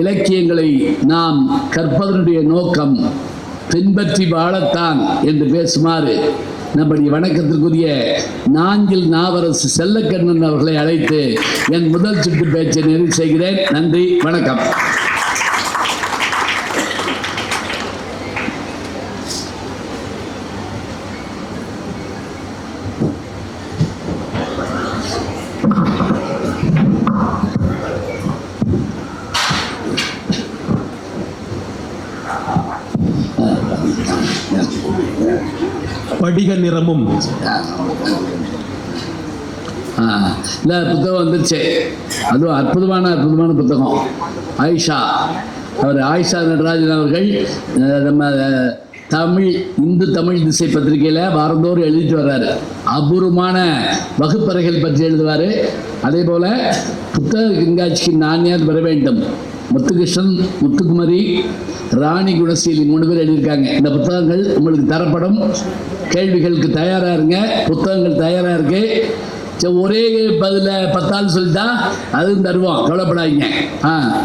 இலக்கியங்களை நாம் கற்பதனுடைய நோக்கம் பின்பற்றி வாழத்தான் என்று பேசுமாறு நம்முடைய வணக்கத்திற்குரிய நாஞ்சில் நாவரசு செல்லக்கண்ணன் அவர்களை அழைத்து என் முதல் சுற்று பேச்சை நிறைவு செய்கிறேன். நன்றி, வணக்கம். படிக நிறமும் இந்த புத்தகம் வந்துருச்சு. அதுவும் அற்புதமான புத்தகம். ஆயிஷா நடராஜன் அவர்கள் நம்ம இந்து தமிழ் திசை பத்திரிகையில் வாரந்தோறும் எழுதிட்டு வர்றாரு. அபூர்வமான வகுப்பறைகள் பற்றி எழுதுவார். அதே போல் புத்தக கண்காட்சிக்கு நான் யார் வர வேண்டும், முத்துகிருஷ்ணன், முத்துக்குமரி, ராணி குணசீலி 3 பேர் எழுதியிருக்காங்க. இந்த புத்தகங்கள் உங்களுக்கு தரப்படும். கேள்விகளுக்கு தயாராக இருங்க. புத்தகங்கள் தயாராக இருக்கு. ஒரே பதில 10 ஆள் சொல்லிட்டா அதுவும் தருவோம், கவலைப்படாதீங்க.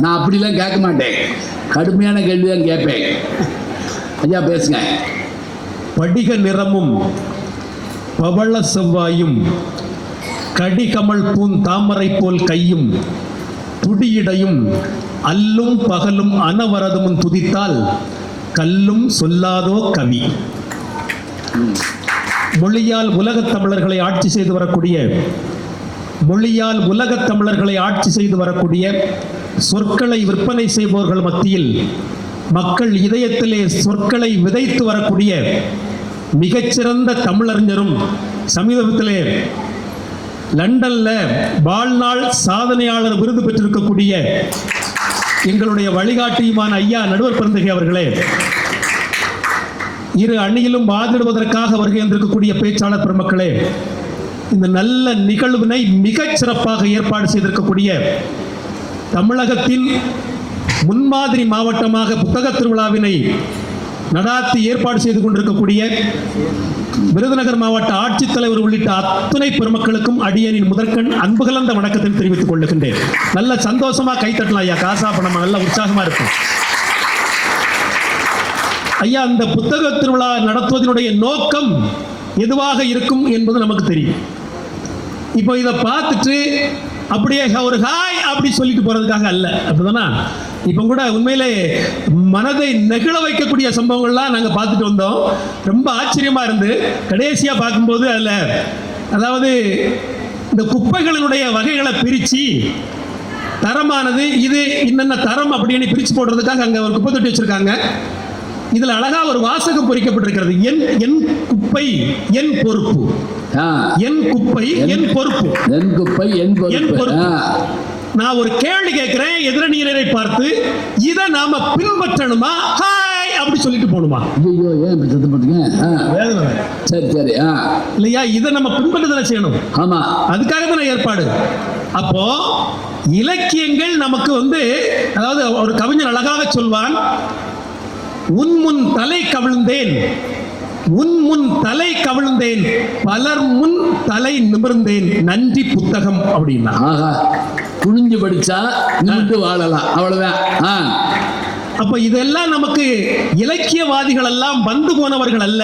நான் அப்படிலாம் கேட்க மாட்டேன், கடுமையான கேள்வி தான் கேட்பேன். ஐயா பேசுங்க. படிக நிறமும் பவள செவ்வாயும் கடிகமல் பூன் தாமரை போல் கையும் துடியிடையும் அல்லும் பகலும் அனவரதமும் துதித்தால் கல்லும் சொல்லாதோ கவி. மொழியால் உலகத் தமிழர்களை ஆட்சி செய்து வரக்கூடிய சொற்களை விற்பனை செய்பவர்கள் மத்தியில் மக்கள் இதயத்திலே சொற்களை விதைத்து வரக்கூடிய மிகச்சிறந்த தமிழறிஞரும் சமீபத்திலே லண்டன்ல வாழ்நாள் சாதனையாளர் விருது பெற்றிருக்கக்கூடிய எங்களுடைய வழிகாட்டியுமான ஐயா நடுவர் பெருந்தகை அவர்களே, இரு அணியிலும் வாதிடுவதற்காக வருகை வந்திருக்கக்கூடிய பேச்சாளர் பெருமக்களே, இந்த நல்ல நிகழ்வினை மிகச் சிறப்பாக ஏற்பாடு செய்திருக்கக்கூடிய தமிழகத்தின் முன்மாதிரி மாவட்டமாக புத்தக திருவிழாவினை நடாத்தி ஏற்பாடு செய்து கொண்டிருக்கக்கூடிய விருதுநகர் மாவட்ட ஆட்சித்தலைவர் உள்ளிட்ட அத்துணை பெருமக்களுக்கும் அடியனின் முதற்கண் அன்பு கலந்த வணக்கத்தை தெரிவித்துக் கொள்ளுகின்றேன். நல்ல சந்தோஷமா கைத்தட்டலாம் ஐயா, காசா பணமா, நல்ல உற்சாகமா இருக்கும் ஐயா. அந்த புத்தக திருவிழா நடத்துவதனுடைய நோக்கம் எதுவாக இருக்கும் என்பது நமக்கு தெரியும். இப்போ இதை பார்த்துட்டு அப்படியே ஒரு ஹாய் அப்படி சொல்லிட்டு போறதுக்காக அல்ல, அப்படிதானா? இப்போ கூட உண்மையிலே மனதை நெகிழ வைக்கக்கூடிய சம்பவங்கள்லாம் நாங்கள் பார்த்துட்டு வந்தோம். ரொம்ப ஆச்சரியமா இருந்து கடைசியா பார்க்கும்போது அதாவது இந்த குப்பைகளினுடைய வகைகளை பிரித்து தரமானது இது என்னென்ன தரம் அப்படின்னு பிரித்து போடுறதுக்காக அங்கே ஒரு குப்பை தொட்டி வச்சிருக்காங்க. இதுல அழகா ஒரு வாசகம் பொறிக்கப்பட்டிருக்கிறது. என் குப்பை என் பொறுப்பு, என் குப்பை என் பொறுப்பு, என் குப்பை என் பொறுப்பு. நான் ஒரு கேள்வி கேட்கிறேன் எதிரணியினரை பார்த்து, இதை நாம பின்பற்றணுமா, ஹாய் அப்படி சொல்லிட்டு போகணுமா? ஐயோ, ஏன் சத்தம் போட்டீங்க? சரி சரி, இல்லையா? இதை நம்ம பின்பற்றுதலை செய்யணும். ஆமா, அதுக்காக தான் ஏற்பாடு. அப்போ இலக்கியங்கள் நமக்கு அதாவது ஒரு கவிஞர் அழகாக சொல்வான், உன் முன் தலை கவிழ்ந்தேன், உன் முன் தலை கவிழ்ந்தேன், பலர் முன் தலை நிமிர்ந்தேன், நன்றி புத்தகம் அப்படின்னா. குனிஞ்சு படிச்சா நிமிர்ந்து வாழலாம், அவ்வளவுதான். அப்ப இதெல்லாம் நமக்கு இலக்கியவாதிகள் எல்லாம் வந்து போனவர்கள் அல்ல,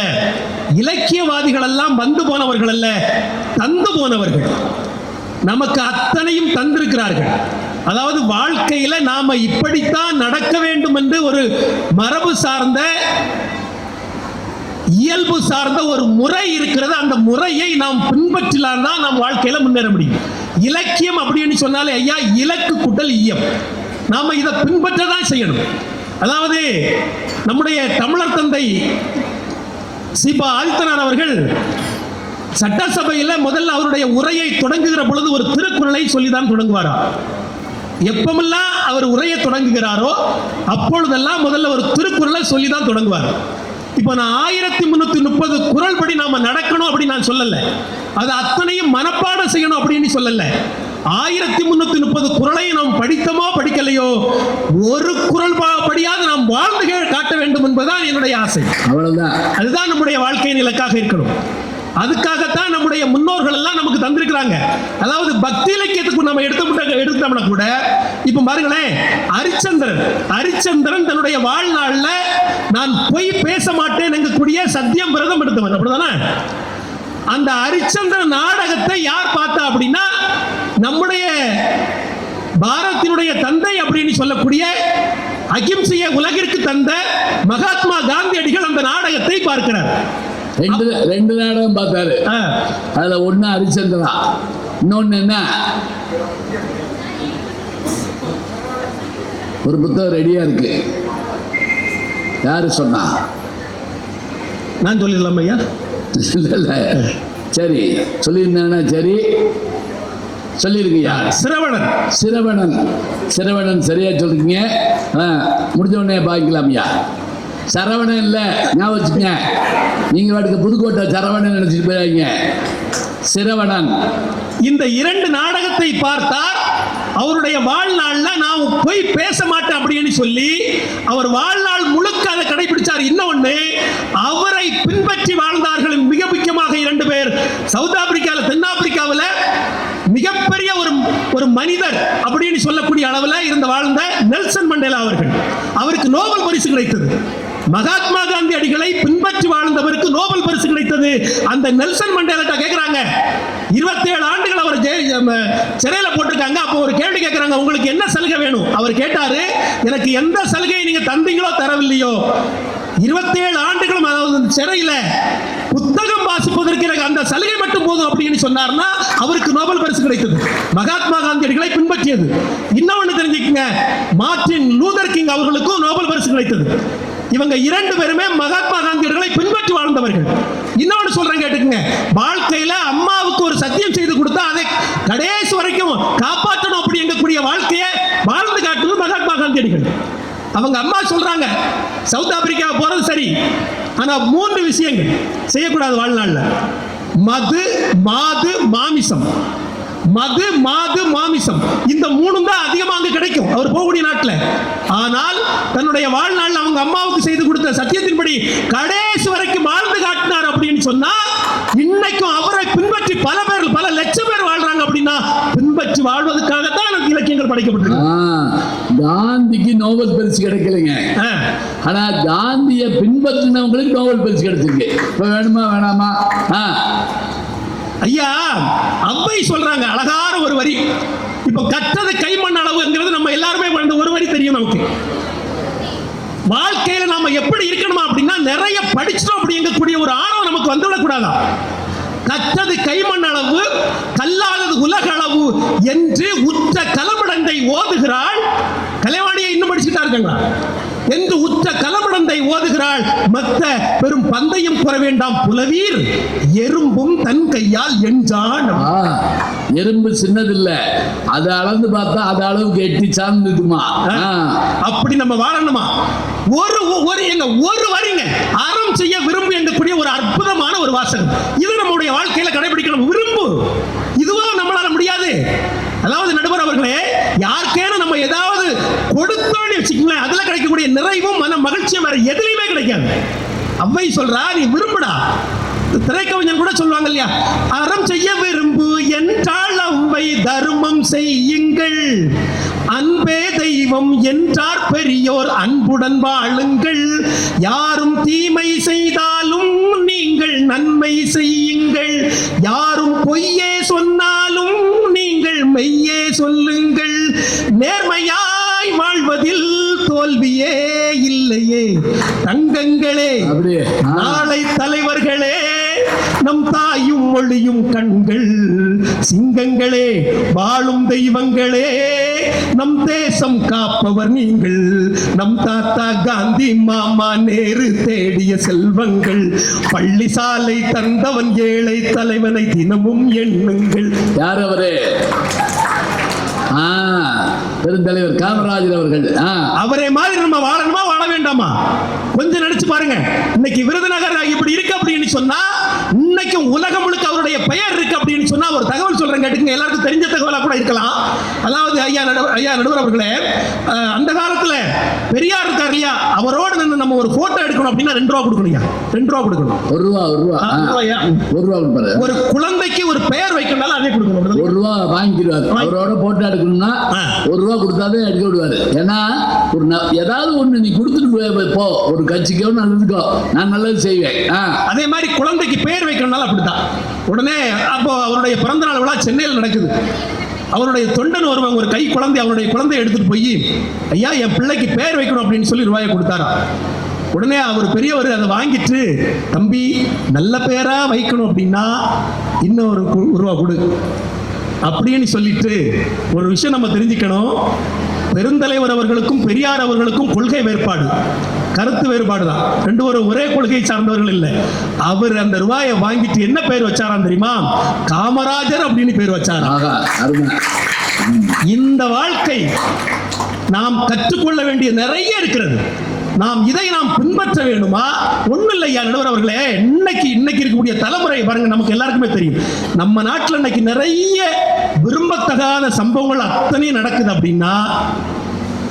இலக்கியவாதிகள் எல்லாம் வந்து போனவர்கள் அல்ல, தந்து போனவர்கள். நமக்கு அத்தனையும் தந்திருக்கிறார்கள். அதாவது வாழ்க்கையில நாம இப்படித்தான் நடக்க வேண்டும் என்று ஒரு மரபு சார்ந்த இயல்பு சார்ந்த ஒரு முறை இருக்கிறது. அந்த முறையை நாம் பின்பற்றலாம் தான் நாம் வாழ்க்கையில முன்னேற முடியும். இலக்கியம் அப்படின்னு சொன்னாலே ஐயா இலக்கு கூட்டல் ஈயம், நாம இதை பின்பற்றதான் செய்யணும். அதாவது நம்முடைய தமிழர் தந்தை சிபா ஆதித்தனார் அவர்கள் சட்டசபையில் முதல்ல அவருடைய உரையை தொடங்குகிற பொழுது ஒரு திருக்குறளை சொல்லிதான் தொடங்குவாரா. எப்பமெல்லாம் அவர் உரையை தொடங்குகிறாரோ அப்பொழுதெல்லாம் முதல்ல ஒரு திருக்குறளை சொல்லிதான் தொடங்குவார். இப்ப நான் 1330 குறள் படி நாம நடக்கணும் அப்படின்னு நான் சொல்லல, அது அத்தனையும் மனப்பாடம் செய்யணும் அப்படின்னு சொல்லல. 1330 குறளை நாம் படித்தமோ படிக்கலையோ, ஒரு குறள் படியாவது நாம் வாழ்ந்து காட்ட வேண்டும் என்பதுதான் என்னுடைய ஆசை. அவ்வளவுதான், அதுதான் நம்முடைய வாழ்க்கையின் இலக்காக இருக்கணும். அதுக்காகத்தான் நம்முடைய முன்னோர்கள் எல்லாம் நமக்கு தந்திருக்கிறாங்க. அதாவது பக்தி இலக்கியத்துக்கு நம்ம எடுத்தோம்னா கூட இப்ப பாருங்களேன், ஹரிச்சந்திரன் தன்னுடைய வாழ்நாள்ல நான் பொய் பேச மாட்டேன் என்கூடிய சத்தியம் விரதம் எடுத்தவன், அப்படிதானே? அந்த ஹரிச்சந்திரன் நாடகத்தை யார் பார்த்தா அப்படின்னா நம்முடைய பாரதினுடைய தந்தை அப்படின்னு சொல்லக்கூடிய அகிம்சையை உலகிற்கு தந்த மகாத்மா காந்தியடிகள் அந்த நாடகத்தை பார்க்கிறார். ரெண்டு நாடகம் பார்த்தாரு. அதுல ஒண்ணு ஹரிச்சந்திரா, இன்னொன்னு என்ன, ஒரு புத்தகம் ரெடியா இருக்கு. யாரு சொன்னா? நான் சொல்லிடலாம் ஐயா? இல்ல, சரி சொல்லியிருந்தாங்கன்னா சரி சொல்லிருக்கீங்க. சிரவணன் சரியா சொல்றீங்க. முடிஞ்ச உடனே பாக்கலாம்யா. சரவணன் இல்ல, ஞாபகம் வச்சுக்கங்க. நீங்க வாட்டுக்கு புதுக்கோட்டை சரவணன் நினைச்சிட்டு போயிருங்க. சிரவணன். இந்த இரண்டு நாடகத்தை பார்த்தார். அவருடைய வாழ்நாள்ல நான் போய் பேச மாட்டேன் அப்படின்னு சொல்லி அவர் வாழ்நாள் முழுக்க அதை கடைபிடிச்சார். இன்னொன்னு, அவரை பின்பற்றி வாழ்ந்தார்கள் மிக முக்கியமாக இரண்டு பேர். சவுத் ஆப்பிரிக்காவில், தென்னாப்பிரிக்காவில் மிகப்பெரிய ஒரு மனிதர் அப்படின்னு சொல்லக்கூடிய அளவில் இருந்த வாழ்ந்த நெல்சன் மண்டேலா அவர்கள். அவருக்கு நோபல் பரிசு கிடைத்தது. மகாத்மா காந்தி அடிகளை பின்பற்றி வாழ்ந்தவருக்கு நோபல் பரிசு கிடைத்தது. அந்த நெல்சன் மண்டேலா கேட்கிறாங்க, 27 ஆண்டுகள் அவர் சிறையில போட்டிருக்காங்க. அப்போ ஒரு கேள்வி கேட்கிறாங்க, உங்களுக்கு என்ன சலுகை வேணும்? அவர் கேட்டாரு, எனக்கு எந்த சலுகையை நீங்க தந்தீங்களோ தரவில்லையோ, 27 ஆண்டுகளும் அதாவது சிறையில புத்தகம் வாசிப்பதற்கு எனக்கு அந்த சலுகை மட்டும் போதும் அப்படின்னு சொன்னார்னா அவருக்கு நோபல் பரிசு கிடைத்தது. மகாத்மா காந்தியடிகளை பின்பற்றியது. இன்னொன்னு தெரிஞ்சுக்கங்க, மார்ட்டின் லூதர் கிங் அவர்களுக்கும் நோபல் பரிசு கிடைத்தது. இவங்க இரண்டு பேருமே மகாத்மா காந்தியடிகளை பின்பற்றி வாழ்ந்தவர்கள். இன்னொன்னு சொல்றேன் கேட்டுக்குங்க, வாழ்க்கையில அம்மாவுக்கு ஒரு சத்தியம் செய்து கொடுத்தா அதை கடைசி வரைக்கும் காப்பாற்றணும் அப்படிங்கக்கூடிய வாழ்க்கையை வாழ்ந்து காட்டுவது மகாத்மா காந்தியடிகள். அவங்க அம்மா சொல்றாங்க, சவுத் ஆப்பிரிக்கா போறது சரி, ஆனா 3 விஷயங்கள் செய்யக்கூடாது வாழ்நாள்ல: மது, மாது, மாமிசம். மது, மாது, மாமிசம், இந்த 3 தான் அதிகமாக அங்க கிடைக்கும் அவர் போகக்கூடிய நாட்டில். ஆனால் தன்னுடைய வாழ்நாள் அவங்க அம்மாவுக்கு செய்து கொடுத்த சத்தியத்தின்படி கடைசி வரைக்கும் வாழ்ந்து காட்டினார் அப்படின்னு சொன்னா, இன்னைக்கும் அவரை பின்பற்றி பல பேர், பல லட்சம் பேர் வாழ்றாங்க. அப்படின்னா பின்பற்றி வாழ்வதற்காகத்தான் எனக்கு இலக்கியங்கள் படைக்கப்பட்டிருக்கு. காந்திக்கு நோபல் பரிசு கிடைக்கலைங்க, ஆனா காந்தியை பின்பற்றினவங்களுக்கு நோபல் பரிசு கிடைச்சிருக்கு. இப்ப வேணுமா வேணாமா? ஐயா, அவ்வை சொல்றாங்க அழகான ஒரு வரி. இப்ப கற்றது கைமண் அளவுங்கிறது நம்ம எல்லாருமே ஒரு வரி தெரியும் நமக்கு. வாழ்க்கையில நாம எப்படி இருக்கணுமா அப்படின்னா, நிறைய படிச்சிட்டோம் அப்படிங்கக்கூடிய ஒரு ஆணவம் நமக்கு வந்துவிடக் கூடாதா? கற்றது கைமண் அளவு, கல்லாதது உலக அளவு என்று உற்ற கலமடந்தை ஓதுகிறாள். கலைவாணியை இன்னும் படிச்சுட்டா இருக்காங்களா என்று உற்ற கலமடந்தை ஓதுகிறாள். மத்த பெரும் பந்தயம் பெற வேண்டாம் புலவீர், எறும்பும் தன் கையால் என்றான். எறும்பு சின்னதில்ல, அதை அளந்து பார்த்தா அது அளவுக்கு எட்டி சார்ந்துக்குமா. அப்படி நம்ம வாழணுமா? ஒரு வரிங்க, அறம் செய்ய விரும்பு என்கூடிய ஒரு அற்புதமான ஒரு வாசகம். இது நம்முடைய வாழ்க்கையில கடைபிடிக்கணும். விரும்பு, இதுவும் நம்மளால முடியாது. அதாவது நடுவர் அவர்களே, யாருக்கேனும் நம்ம ஏதாவது கொடுத்தோன்னு வச்சுக்கங்களேன், அதுல கிடைக்கக்கூடிய நிறைவும் மன மகிழ்ச்சியும் வேற எதுலையுமே கிடைக்காது. அவ்வை சொல்றா, நீ விரும்புடா. திரைக்கவிஞன் கூட சொல்லுவாங்க இல்லையா, அறம் செய்ய விரும்பு என்றால் அவ்வை தர்மம் செய்யுங்கள், அன்பே தெய்வம் என்றார் பெரியோர் அன்புடன் வாழுங்கள், யாரும் தீமை செய்தாலும் நீங்கள் நன்மை செய்யுங்கள், யாரும் பொய்யே சொன்னாலும் நீங்கள் மெய்யே சொல்லுங்கள், நேர்மையாய் வாழ்வதில் தோல்வியே இல்லையே தங்கங்களே, நாளை தலைவர்களே, நம் தாயும் மொழியும் கண்கள் சிங்கங்களே, வாழும் தெய்வங்களே, நம் தேசம் காப்பவர் நீங்கள், நம் தாத்தா காந்தி மாமா நேரு தேடிய செல்வங்கள், பள்ளி சாலை தந்தவன் ஏழை தலைவனை தினமும் எண்ணுங்கள். யார் அவரே? பெருந்தலைவர் காமராஜர் அவர்கள். அவரே மாதிரி நம்ம வாழணுமா வாழ வேண்டாமா? கொஞ்சம் நினைச்சு பாருங்க. இன்னைக்கு விருதுநகர் இப்படி இருக்கு அப்படின்னு சொன்னா, இன்னைக்கு உலகம் முழுக்க அவருடைய பெயர் இருக்கு அப்படின்னு சொன்னா, ஒரு தகவல் சொல்றேன் கேட்டுங்க. எல்லாருக்கும் தெரிஞ்ச தகவலா கூட இருக்கலாம். அதாவது ஐயா நடுவர் அவர்களே, அந்த காலத்துல பெரியார் இருக்கார் இல்லையா, அவரோடு நின்று நம்ம ஒரு போட்டோ எடுக்கணும் அப்படின்னா 2 ரூபா கொடுக்கணும். 2 ரூபா கொடுக்கணும். 1 ரூபா. ஒரு குழந்தைக்கு ஒரு பெயர் வைக்கணும்னால அதே கொடுக்கணும். 1 ரூபா வாங்கிடுவார். அவரோட போட்டோ எடுக்கணும்னா 1 ரூபா கொடுத்தாதான் எடுக்க விடுவாரு. ஏன்னா ஒரு ஏதாவது ஒண்ணு நீ கொடுத்துட்டு போ, ஒரு கட்சிக்கோ நல்லதுக்கோ, நான் நல்லது செய்வேன். அதே மாதிரி குழந்தைக்கு பெயர் வைக்கணும்னால அப்படித்தான். உடனே அப்போ அவருடைய பிறந்த நாள் விழா சென்னையில் நடக்குது. அவருடைய தொண்டன் ஒருவன் ஒரு கை குழந்தை, அவருடைய குழந்தையை எடுத்துட்டு போய், ஐயா என் பிள்ளைக்கு பேர் வைக்கணும் அப்படின்னு சொல்லி ரூபாயை கொடுத்தாரா. உடனே அவர் பெரியவர் அதை வாங்கிட்டு, தம்பி நல்ல பேரா வைக்கணும் அப்படின்னா இன்னும் ஒரு 1 ரூபா கொடு அப்படின்னு சொல்லிட்டு, ஒரு விஷயம் நம்ம தெரிஞ்சுக்கணும். பெருந்தலைவர் அவர்களுக்கும் பெரியார் அவர்களுக்கும் கொள்கை வேறுபாடு, கருத்து வேறுபாடு தான். 2 பேரும் ஒரே கொள்கையை சார்ந்தவர்கள் இல்லை. அவர் அந்த ரூபாயை வாங்கிட்டு என்ன பேர் வச்சாராம் தெரியுமா? காமராஜர் அப்படின்னு பேர் வச்சாரா. இந்த வாழ்க்கை நாம் கற்றுக்கொள்ள வேண்டிய நிறைய இருக்கிறது. இதை நாம் பின்பற்ற வேண்டுமா? ஒண்ணும் இல்லையா நடுவர் அவர்களே, இன்னைக்கு இருக்கக்கூடிய தலைமுறை பாருங்க, நமக்கு எல்லாருக்குமே தெரியும், நம்ம நாட்டில் இன்னைக்கு நிறைய விரும்பத்தகாத சம்பவங்கள் அத்தனையும் நடக்குது. அப்படின்னா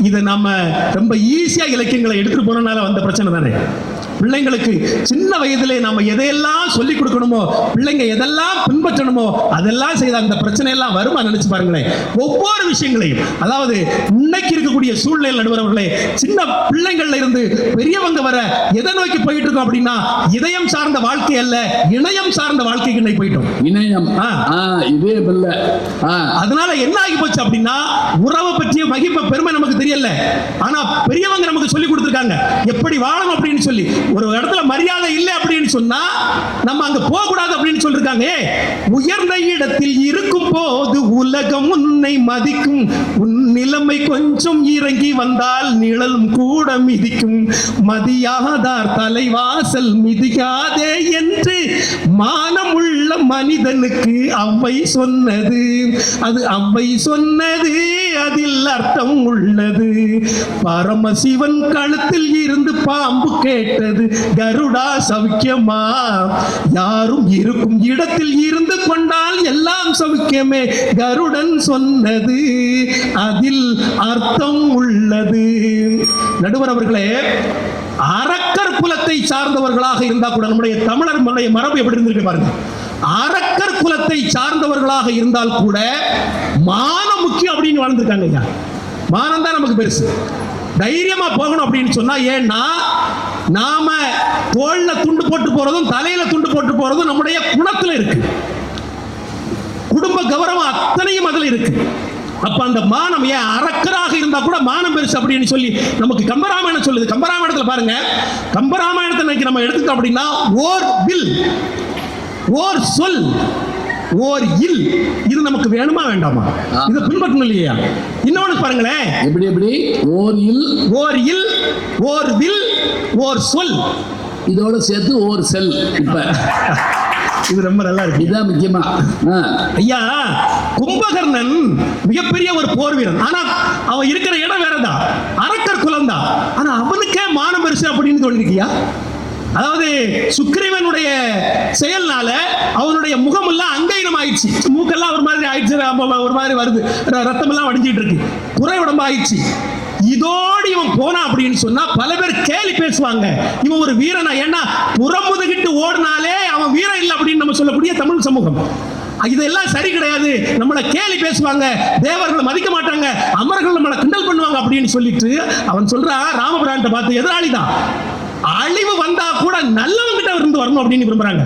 இதை நம்ம ரொம்ப ஈஸியா இலக்கியங்களை எடுத்துட்டு போறதுனால வந்த பிரச்சனை தானே. பிள்ளைங்களுக்கு சின்ன வயதிலே நாம எதையெல்லாம் சொல்லிக் கொடுக்கணுமோ, பிள்ளைங்க எதெல்லாம் பின்பற்றணுமோ அதெல்லாம் செய்த அந்த பிரச்சனை எல்லாம் வருமா நினைச்சு பாருங்களேன். ஒவ்வொரு விஷயங்களையும், அதாவது இன்னைக்கு இருக்கக்கூடிய சூழ்நிலை நடுவர்களே, சின்ன பிள்ளைங்கள்ல இருந்து பெரியவங்க வர எதை நோக்கி போயிட்டு இருக்கோம் அப்படின்னா, இதயம் சார்ந்த வாழ்க்கை அல்ல, இணையம் சார்ந்த வாழ்க்கைக்கு இன்னைக்கு போயிட்டோம். இணையம் இதே இல்ல. அதனால என்ன ஆகி போச்சு அப்படின்னா, உறவை பற்றிய மகிமை பெருமை நமக்கு தெரியல, ஆனா பெரியவங்க நமக்கு சொல்லி கொடுத்துருக்காங்க எப்படி வாழணும் அப்படின்னு சொல்லி. ஒரு இடத்துல மரியாதை இல்லை அப்படின்னு சொன்னா நம்ம அங்க போக கூடாது அப்படின்னு சொல்லிருக்காங்க. உயர்ந்த இடத்தில் இருக்கும் போது உலகம் உன்னை மதிக்கும், உன் நிலைமை கொஞ்சம் இறங்கி வந்தால் நிழலும் கூட மிதிக்கும், மதியாதார் தலைவாசல் மிதிக்காதே என்று மானமுள்ள மனிதனுக்கு அவ்வை சொன்னது. அது அவ்வை சொன்னது, அதில் அர்த்தம் உள்ளது. பரமசிவன் கழுத்தில் இருந்து பாம்பு கேட்டது, கருடா சௌக்கியமா, யாரும் இருக்கும் இடத்தில் இருந்து கொண்டால் எல்லாம் சௌக்கியமே, கருடன் சொன்னது, அதில் அர்த்தம் உள்ளது. நடுவர் அவர்களே, அரக்கர் குலத்தை சார்ந்தவர்களாக இருந்தா கூட, நம்முடைய தமிழர் மரபு எப்படி இருந்திருக்கு பாருங்க. அரக்கர் குலத்தை சார்ந்தவர்களாக இருந்தால் கூட மானம் முக்கியம் அப்படின்னு வாழ்ந்திருக்காங்க. மானம் தான் நமக்கு பெருசு. தைரியமா போகணும் அப்படின்னு சொன்னா, ஏன்னா நாம தோல்ல துண்டு போட்டு போறதும் தலையில துண்டு போட்டு போறதும் நம்முடைய குணத்துல இருக்கு. குடும்ப கௌரவம் அத்தனையும் அதுல இருக்கு. அப்ப அந்த மானம், ஏன் அரக்கராக இருந்தா கூட மானம் பெருசு அப்படின்னு சொல்லி நமக்கு கம்பராமாயணம் சொல்லுது. கம்பராமாயணத்துல பாருங்க, கம்பராமாயணத்தை நம்ம எடுத்துட்டோம் அப்படின்னா, ஓர் வில், ஓர் சொல், ஓர் இல், இது நமக்கு வேணுமா வேண்டாமா? இதை பின்பற்றணும் இல்லையா? இன்னொன்னு பாருங்களேன், எப்படி ஓர் இல், ஓர் இல், ஓர் வில், ஓர் சொல், இதோட சேர்த்து ஓர் செல். இப்ப இது ரொம்ப நல்லா இருக்கு. இதான் முக்கியமா. ஐயா, கும்பகர்ணன் மிகப்பெரிய ஒரு போர் வீரன். ஆனா அவன் இருக்கிற இடம் வேறதான், அரக்கர் குலம் தான். ஆனா அவனுக்கே மானம் பெருசு அப்படின்னு தோணிருக்கியா? அதாவது சுக்கிரீவனுடைய செயல்னால அவனுடைய முகம் எல்லாம் அங்கீனம் ஆயிடுச்சு, மூக்கெல்லாம் ஒரு மாதிரி ஆயிடுச்சு, ஒரு மாதிரி வருது, ரத்தம் எல்லாம் வடிஞ்சிட்டு இருக்கு, குறை உடம்பு ஆயிடுச்சு. இதோடு இவன் போனா அப்படின்னு சொன்னா பல பேர் கேலி பேசுவாங்க, இவன் ஒரு வீரனா. ஏன்னா புறமுதுகிட்டு ஓடினாலே அவன் வீரன் இல்லை அப்படின்னு நம்ம சொல்லக்கூடிய தமிழ் சமூகம். இதெல்லாம் சரி கிடையாது, நம்மளை கேலி பேசுவாங்க, தேவர்களை மதிக்க மாட்டாங்க, அமரர்கள் நம்மளை கிண்டல் பண்ணுவாங்க அப்படின்னு சொல்லிட்டு அவன் சொல்றான் ராமபிரான்ட்ட பார்த்து, எதிராளி தான், அழிவு வந்தா கூட நல்லவங்கிட்ட இருந்து வரணும் அப்படின்னு விரும்புறாங்க.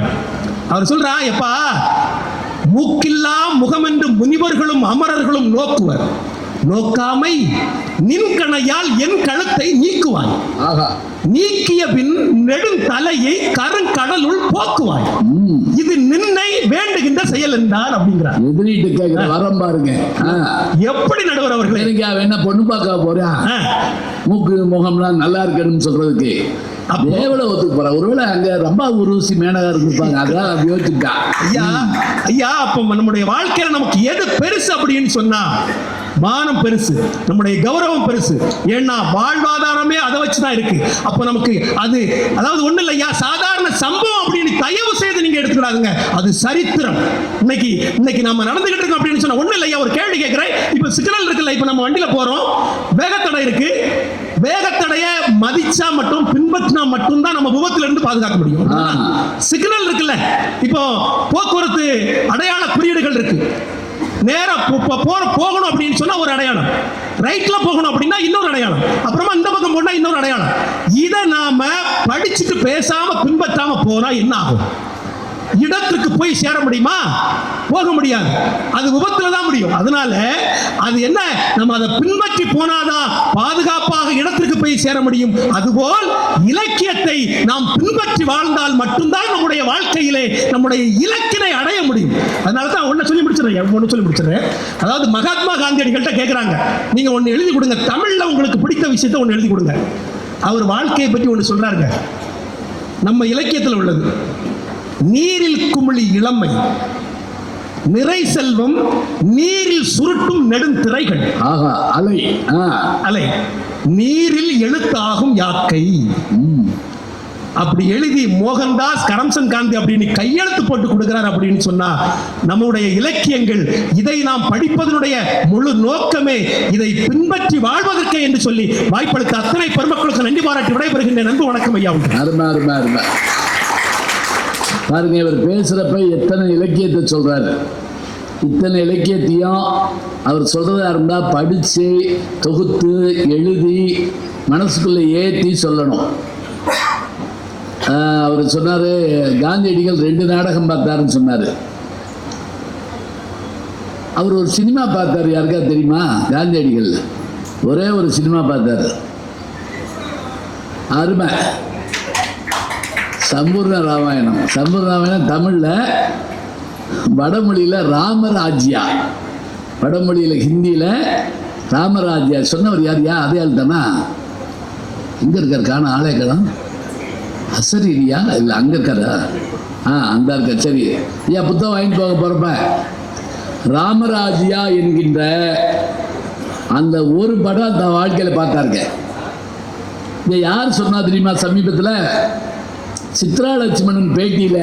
அவர் சொல்றா, எப்பா, மூக்கில்லா முகம் என்று முனிவர்களும் அமரர்களும் நோக்குவர், நோக்காமை நின்கணையால் என் கழுத்தை நீக்குவாய், நீக்கிய பின் நெடுந்தலையை கருங்கடலுள் போக்குவாய், இது நின்னை வேண்டுகின்ற செயல் என்றார் அப்படிங்கிறார். எதிரிட்டு கேட்கிற வரம் பாருங்க. எப்படி நடுவர் அவர்கள் என்ன பொண்ணு பார்க்க போறா, மூக்கு முகம்லாம் நல்லா இருக்கணும்னு சொல்றதுக்கு தேவல ஒத்துக்கு போற, ஒருவேளை அங்க ரொம்ப உருசி மேனகா இருப்பாங்க, அதான் யோசிச்சுட்டா. ஐயா, அப்ப நம்முடைய வாழ்க்கையில நமக்கு எது பெருசு அப்படின்னு சொன்னா, மானம் பெருசு, நம்முடைய கௌரவம் பெருசு. ஏன்னா வாழ்வாதாரமே அதை வச்சுதான் இருக்கு. அப்ப நமக்கு அது அதாவது ஒண்ணு இல்லையா, சாதாரண சம்பவம் அப்படின்னு தயவு செய்து நீங்க எடுத்துக்கிறாங்க. அது சரித்திரம். இன்னைக்கு நம்ம நடந்துகிட்டு இருக்கோம் அப்படின்னு சொன்னா ஒண்ணு இல்லையா. ஒரு கேள்வி கேட்கிறேன். இப்ப சிக்னல் இருக்குல்ல, இப்ப நம்ம வண்டியில போறோம், வேகத்தடை இருக்கு. வேகத்தடைய மதிச்சா மட்டும் பின்பற்றினா மட்டும்தான் நம்ம விபத்துல இருந்து பாதுகாக்க முடியும். சிக்னல் இருக்குல்ல, இப்போ போக்குவரத்து அடையாள குறியீடுகள் இருக்கு. நேரா போகணும் அப்படின்னு சொன்னா ஒரு அடையாளம், ரைட்ல போகணும் அப்படின்னா இன்னொரு அடையாளம், அப்புறமா இந்த பக்கம் போனா இன்னொரு அடையாளம். இதை நாம படிச்சுட்டு பேசாம பின்பற்றாம போனா என்ன ஆகும்? இடத்துக்கு போய் சேர முடியுமா? போக முடியாது. அது விபத்துல தான் முடியும். அதனால அது என்ன, நம்ம அதை பின்பற்றி போனாதான் பாதுகாப்பாக இடத்திற்கு போய் சேர முடியும். அதுபோல் இலக்கியத்தை நாம் பின்பற்றி வாழ்ந்தால் மட்டும்தான் நம்முடைய வாழ்க்கையிலே நம்முடைய இலக்கினை அடைய முடியும். அதனால தான் ஒன்னு சொல்லி முடிச்சிடறேன். அதாவது மகாத்மா காந்தியடிகள்கிட்ட கேட்கிறாங்க, நீங்க ஒன்னு எழுதி கொடுங்க, தமிழ்ல உங்களுக்கு பிடித்த விஷயத்தை ஒன்னு எழுதி கொடுங்க. அவர் வாழ்க்கையை பற்றி ஒன்னு சொல்றாருங்க, நம்ம இலக்கியத்தில் உள்ளது. நீரில் குமிழி இளமை, நிறை செல்வம், நீரில் சுருட்டும் நெடுந்திரைகள். அலை நீரில் எழுத்தாகும் யாக்கை. அப்படி எழுதி மோகன்தாஸ் கரம்சந்த் காந்தி அப்படின்னு கையெழுத்து போட்டு கொடுக்கிறார் அப்படின்னு சொன்னா, நம்முடைய இலக்கியங்கள் இதை நாம் படிப்பதனுடைய முழு நோக்கமே இதை பின்பற்றி வாழ்வதற்கே என்று சொல்லி வாய்ப்பளித்த அத்தனை பெருமக்களுக்கு நன்றி பாராட்டி விடைபெறுகின்ற நன்றி. வணக்கம் ஐயா. பாருங்க, இவர் பேசுறப்ப எத்தனை இலக்கியத்தை சொல்றாரு. இத்தனை இலக்கியத்தையும் அவர் சொல்றதா இருந்தா படிச்சு தொகுத்து எழுதி மனசுக்குள்ள ஏற்றி சொல்லணும். அவர் சொன்னாரு, காந்தியடிகள் 2 நாடகம் பார்த்தாருன்னு சொன்னாரு. அவர் ஒரு சினிமா பார்த்தாரு. யாருக்கா தெரியுமா? காந்தியடிகள் ஒரே ஒரு சினிமா பார்த்தாரு, அருமை, சம்பூர்ண ராமாயணம். சம்பூர்ண ராமாயணம் தமிழ்ல, வடமொழியில ராமராஜ்யா, வடமொழியில ஹிந்தியில ராமராஜ்யா. சொன்னவர் யார்? அதே ஆள் தானா? எங்க இருக்கார்? காண ஆளே கடம் அசரியா இல்லை, அங்க இருக்காரா? அந்த இருக்க. சரி ஐயா, புத்தகம் வாங்கிட்டு போக போறப்ப ராமராஜ்யா என்கின்ற அந்த ஒரு படம் தான் வாழ்க்கையில பார்த்தாருங்க. இதை யார் சொன்னா தெரியுமா? சமீபத்தில் சித்ரா லட்சுமணன் பேட்டியில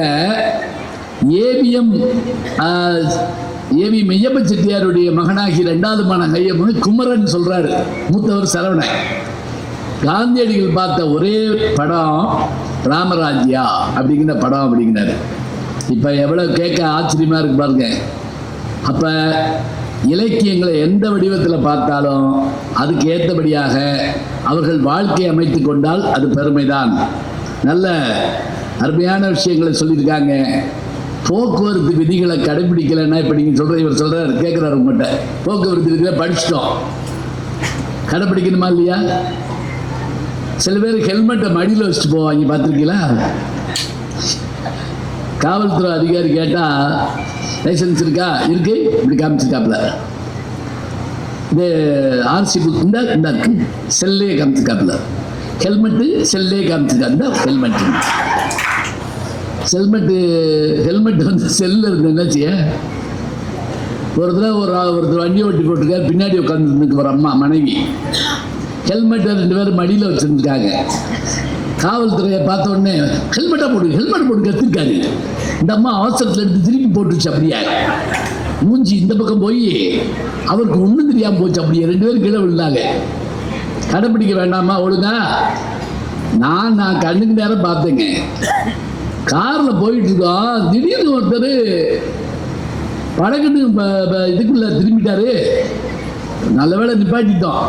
ஏவி மெய்யப்ப செட்டியாருடைய மகனாகி 2வது மகன் கையப்பன் குமரன் சொல்றாரு, மூத்தவர் சரவணன். காந்தியடிகள் பார்த்த ஒரே படம் ராமராஜ்யா அப்படிங்கிற படம் அப்படிங்கிறாரு. இப்ப எவ்வளவு கேட்க ஆச்சரியமா இருக்கு பாருங்க. அப்ப இலக்கியங்களை எந்த வடிவத்தில் பார்த்தாலும் அதுக்கு ஏற்றபடியாக அவர்கள் வாழ்க்கையை அமைத்து கொண்டால் அது பெருமைதான். நல்ல அருமையான விஷயங்களை சொல்லியிருக்காங்க. போக்குவரத்து விதிகளை கடைபிடிக்கலைன்னா இப்போ நீங்கள் சொல்கிற, இவர் சொல்கிறார், கேட்குறாரு உங்கள்கிட்ட, போக்குவரத்து விதிகளை படிச்சிட்டோம், கடைபிடிக்கணுமா இல்லையா? சில பேர் ஹெல்மெட்டை மடியில் வச்சுட்டு போவாங்க, பார்த்துருக்கீங்களா? காவல்துறை அதிகாரி கேட்டால் லைசன்ஸ் இருக்கா? இருக்கு, இப்படி காமிச்சிருக்காப்புல. இது ஆர்சி இந்த இருக்கு, செல்லே காமிச்சிருக்காப்புல. ஹெல்மெட்டு செல்லே காமிச்சிருக்காங்க. ஹெல்மெட் வந்து செல்லில் இருந்து என்ன செய்ய? ஒருத்தர் வண்டி ஓட்டி போட்டிருக்காரு, பின்னாடி உட்காந்துருக்கு ஒரு அம்மா மனைவி. ஹெல்மெட்டை 2 பேரும் மடியில் வச்சுருந்துருக்காங்க. காவல்துறையை பார்த்த உடனே ஹெல்மெட் போட்டு கத்திருக்காரு. இந்த அம்மா அவசரத்தில் எடுத்து திருப்பி போட்டுருச்சு. அப்படியே மூஞ்சி இந்த பக்கம் போய் அவருக்கு ஒன்றும் தெரியாமல் போச்சு. அப்படியே 2 பேரும் கீழே விழுந்தாங்க. கடைப்பிடிக்க வேண்டாமா ஒழுங்கா? நான் கண்ணுக்கு நேரம் பார்த்தேங்க. காரில் போயிட்டு இருக்கோம், திடீர்னு ஒருத்தர் படகுன்னு இதுக்குள்ள திரும்பிட்டாரு. நல்ல வேளை நிப்பாட்டிட்டோம்.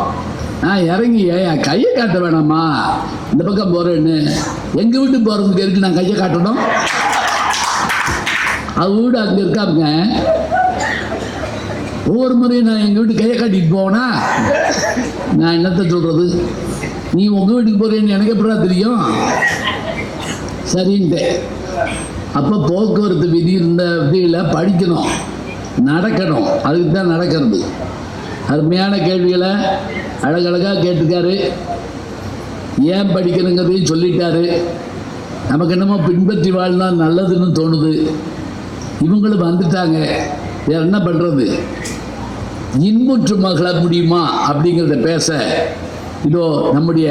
இறங்கி கையை காட்ட வேணாமா, இந்த பக்கம் போறேன்னு. எங்க வீட்டுக்கு போறதுக்கு இருக்கு நான் கையை காட்டணும்? அது வீடு அங்க இருக்காங்க. ஒவ்வொரு முறையும் நான் எங்க வீட்டு கையை காட்டிட்டு போவேனா? நான் என்னத்த சொல்றது? நீ உங்க வீட்டுக்கு போறேன்னு எனக்கு எப்படா தெரியும்? சரின்ட்டு. அப்போ போக்குவரத்து விதி இந்த விதியில் படிக்கணும், நடக்கணும். அதுக்கு தான் நடக்கிறது. அருமையான கேள்விகளை அழகழகாக கேட்டுக்காரு. ஏன் படிக்கணுங்கிறதையும் சொல்லிட்டாரு. நமக்கு என்னமோ பின்பற்றி வாழ்னா நல்லதுன்னு தோணுது. இவங்களும் வந்துட்டாங்க, வேற என்ன பண்ணுறது? இன்புற்று மகள முடியுமா அப்படிங்கிறத பேச இதோ நம்முடைய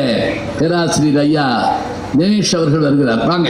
பேராசிரியர் ஐயா தினேஷ் அவர்கள் வருகிறார். வாங்க.